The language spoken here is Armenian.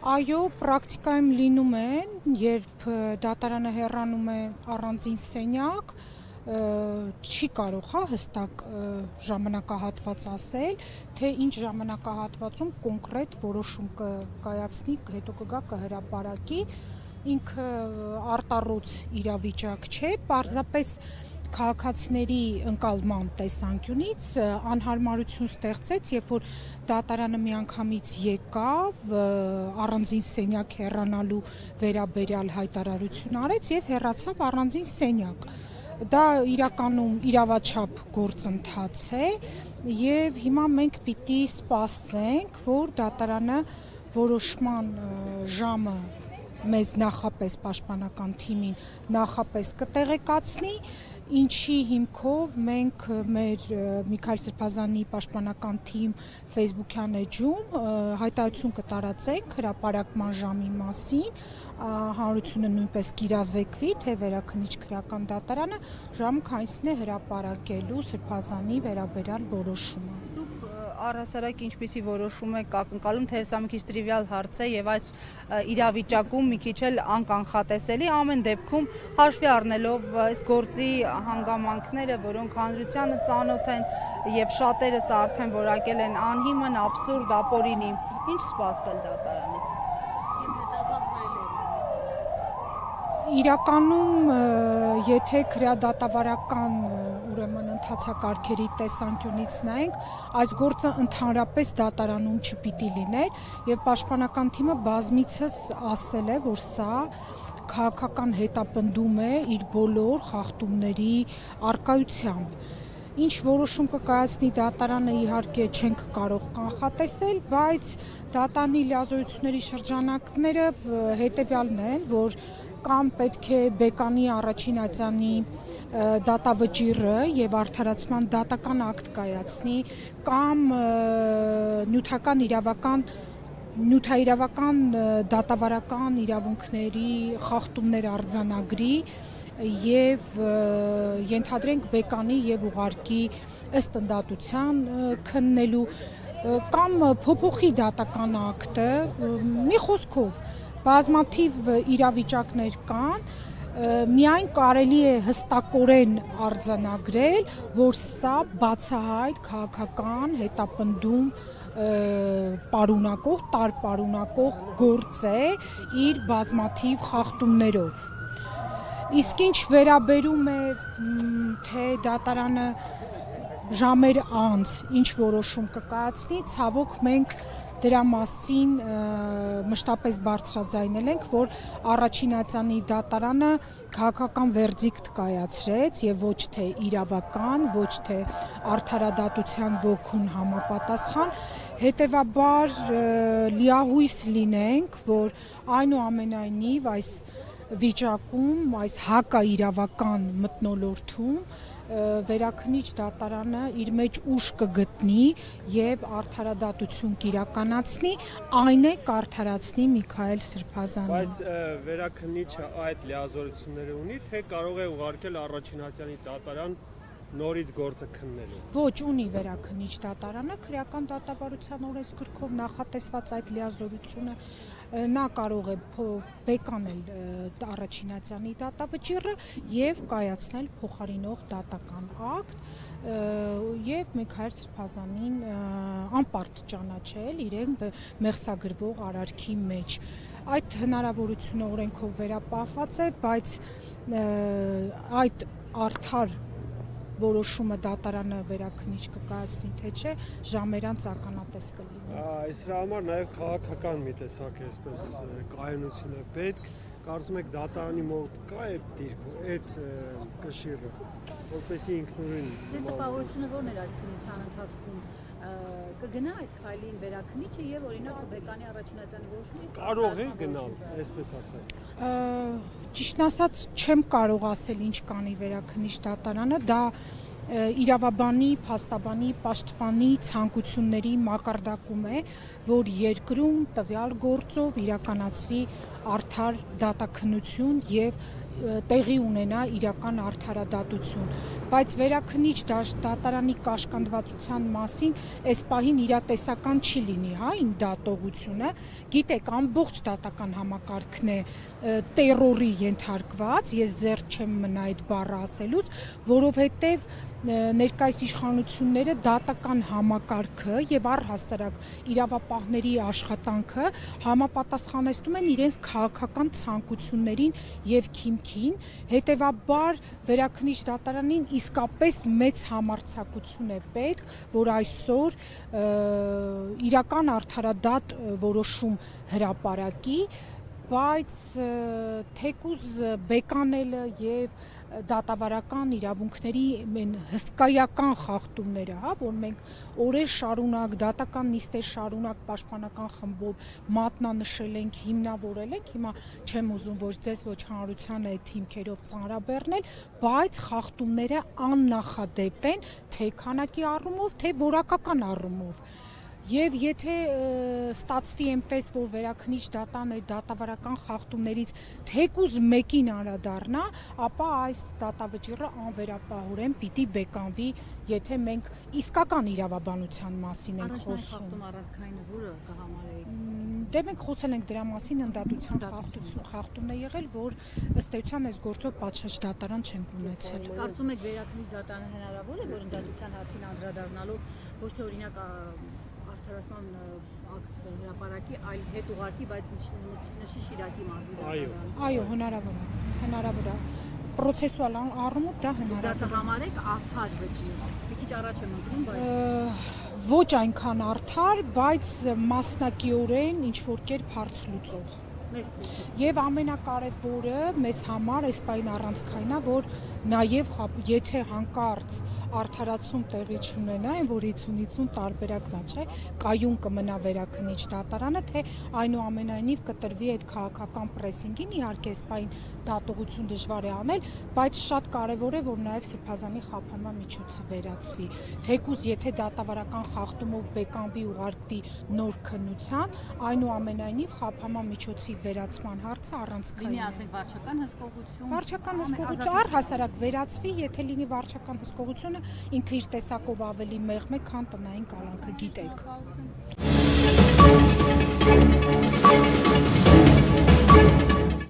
Այո, պրակտիկայում լինում են, երբ դատարանը հեռանում է առանձին սենյակ, չի կարող հստակ ժամանակահատված ասել, թե ինչ ժամանակահատվածում կոնկրետ որոշում կկայացնի, հետո կգա կհրապարակի, ինքը արտառոց իրավիճակ չէ, պարզապես քաղաքացիների ընկալման տեսանկյունից անհարմարություն ստեղծեց, երբ որ դատարանը միանգամից եկավ, առանձին սենյակ հեռանալու վերաբերյալ հայտարարություն արեց եւ հեռացավ առանձին սենյակ։ Դա իրականում իրավաչափ գործընթաց է եւ հիմա մենք պիտի սպասենք, որ դատարանը որոշման ժամը մեզ նախապես պաշտպանական թիմին նախապես կտեղեկացնի, ինչի հիմքով մենք մեր Միքայել Սրբազանի պաշտպանական թիմ Facebook-յան էջում հայտարարություն կտարածենք հրապարակման ժամի մասին, հանրությունը նույնպես կիրազեկվի, թե Վերաքննիչ քրեական դատարանը ժամը քանիսին է հրապարակելու Սրբազանի վերաբերյալ որոշումը։ Առհասարակ ինչպիսի որոշում եք ակնկալում, թե սա մի քիչ տրիվիալ հարց է եւ այս իրավիճակում մի քիչ էլ անկանխատեսելի, ամեն դեպքում հաշվի առնելով այս գործի հանգամանքները, որոնք հանրությանը ծանոթ են եւ շատերս արդեն որակել են անհիմն, աբսուրդ, ապօրինի, ինչ սպասել դատարանից։ Իրականում, եթե քրեադատավարական ուրեմն ընթացակարգերի տեսանկյունից նայենք, այս գործը ընդհանրապես դատարանում չպիտի լիներ եւ պաշտպանական թիմը բազմիցս ասել է, որ սա քաղաքական հետապնդում է իր բոլոր խախտումների առկայությամբ։ Ինչ որոշում կկայացնի դատարանը իհարկե չենք կարող կանխատեսել, բայց դատարանի լիազորությունների շրջանակները հետեւյալն են, որ կամ պետք է Բեկանի առաջին ատյանի դատավճիռը եւ արդարացման դատական ակտ կայացնի, կամ նյութաիրավական դատավարական իրավունքների խախտումներ արձանագրի եւ ենթադրենք Բեկանի եւ ուղարկի ըստ ընդդատության քննելու, կամ փոփոխի դատական ակտը, մի խոսքով բազմաթիվ իրավիճակներ կան, միայն կարելի է հստակորեն արձանագրել, որ սա բացահայտ քաղաքական հետապնդում պարունակող, տարպարունակող գործ է իր բազմաթիվ խախտումներով։ Իսկ ինչ վերաբերում է, թե դատարանը ժամեր անց ինչ որոշում կկայացնի, ցավոք մենք դրա մասին մշտապես բարձրաձայնել ենք, որ առաջին ատյանի դատարանը քաղաքական վերդիկտ կայացրեց եւ ոչ թե իրավական, ոչ թե արդարադատության ոգուն համապատասխան, հետեւաբար լիահույս լինենք, որ այնուամենայնիվ այս վիճակում, այս հակաիրավական մթնոլորտում Վերաքննիչ դատարանը իր մեջ ուժ կգտնի եւ արդարադատություն կիրականացնի, այն է կարդարացնի Միքայել Սրբազանին։ Բայց Վերաքննիչը այդ լիազորությունները ունի, թե կարող է ուղարկել առաջին ատյանի դատարան նորից գործը քննելու։ Ոչ, ունի Վերաքննիչ դատարանը, քրեական դատավարության օրենսգրքով նախատեսված այդ լիազորությունը նա կարող է բեկանել առաջին ատյանի դատավճիռը եւ կայացնել փոխարինող դատական ակտ եւ Միքայել Սրբազանին անպարտ ճանաչել իրեն մեղսագրվող արարքի մեջ։ Այդ հնարավորությունը օրենքով վերապահված է, բայց այդ արդար որոշումը դատարանը Վերաքննիչ կկայացնի, թե չէ, ժամերանց ականատես կլինի։ Սրա համար նաև քաղաքական մի տեսակ այսպես կայունություն է պետք, կարծում եք դատարանի մոտ կա այդ դիրքը, այդ կշիռը, որպեսզի ինքնուրույն։ Ձեր տպավորությունը ո՞րն էր այս քննության ընթացքում, կգնա այդ քայլին Վերաքննիչը եւ օրինակ Բեկանի առաջին ատյանի որոշումը կարող է գնալ, այսպես ասել։ Ճիշտն ասած չեմ կարող ասել ինչ կանի Վերաքննիչ դատարանը, դա իրավաբանի, փաստաբանի, պաշտպանի ցանկությունների մակարդակում է, որ երկրում տվյալ գործով իրականացվի արդար դատաքննություն եւ տեղի ունենա իրական արդարադատություն, բայց վերաքնիչ դատարանի կաշկանդվածության մասին այս պահին իրատեսական չի լինի, հա, այն դատողությունը, գիտեք, ամբողջ դատական համակարգն է տերորի ենթարկված, ես ձեռք չեմ մնա այդ բառը ասելուց, որովհետև ներկայիս իշխանությունները դատական համակարգը եւ առհասարակ իրավապահների աշխատանքը համապատասխանեցնում են իրենց քաղաքական ցանկություններին եւ քիմքին, հետեւաբար վերաքնիչ դատարանին իսկապես մեծ համարձակություն է պետք, որ այսօր իրական արդարադատ որոշում հրապարակի, բայց թեկուզ բեկանելը եւ դատավարական իրավունքների հսկայական խախտումները, հա, որ մենք օրեր շարունակ, դատական նիստեր շարունակ պաշտպանական խմբով մատնանշել ենք, հիմնավորել ենք, հիմա չեմ ուզում ոչ ձեզ, ոչ հանրությանը այդ հիմքերով ծանրաբեռնել, բայց խախտումները աննախադեպ են, թե քանակի առումով, թե որակական առումով։ Եվ եթե ստացվի այնպես, որ վերաքնիչ դատան այդ դատավարական խախտումներից թեկուզ մեկին անդրադառնա, ապա այս դատավճիռը անվերապահորեն պիտի բեկանվի, եթե մենք իսկական իրավաբանության մասին ենք խոսում։ Խախտում առանցքայինը որը կհամարեիք։ Դե մենք խոսել ենք դրա մասին, ընդդատության խախտումն է եղել, որ ըստ էության այս գործով պատշաճ դատարան չենք ունեցել։ Կարծում եք վերաքնիչ դատարանը հնարավոր է, որ ընդդատության հարցին անդրադառնալով ոչ թե օրինակ արդարացման ակտ հրապարակի, այլ հետ ուղարկի, բայց նշի Շիրակի մարզի դատարան։ Այո, հնարավոր է։ Պրոցեսուալ առումով դա հնարավոր է։ Դա կհամարեք արդար վճիռ։ Մի քիչ առաջ եմ ընկնում, բայց ոչ այնքան արդար, բայց մասնակիորեն ինչ որ կերպ հարց լուծող։ Մերսի։ Եվ ամենակարևորը մեզ համար այս պայն առանցքայինա, որ նաև եթե հանկարծ արդարացում տեղի չունենա, այն որ 50-50 տարբերակն է, չէ, կայուն կմնա վերաքնիչ դատարանը, թե այնուամենայնիվ կտրվի այդ քաղաքական պրեսինգին, իհարկե այս պայն դատողություն դժվար է անել, բայց շատ կարևոր է, որ նաև սրբազանի խափանման միջոցը վերացվի։ Թեկուզ եթե դատավարական խախտումով բեկանվի ուղարկվի նոր քննության, այնուամենայնիվ խափանման միջոցի վերացման հարցը առանցքային լինի, է։ ասենք, վարչական հսկողություն։ Վարչական հսկողությունը առհասարակ վերացվի, եթե լինի վարչական հսկողությունը, ինքը իր տեսակով ավելի մեղմ է, քան տնային կալանքը, գիտեք։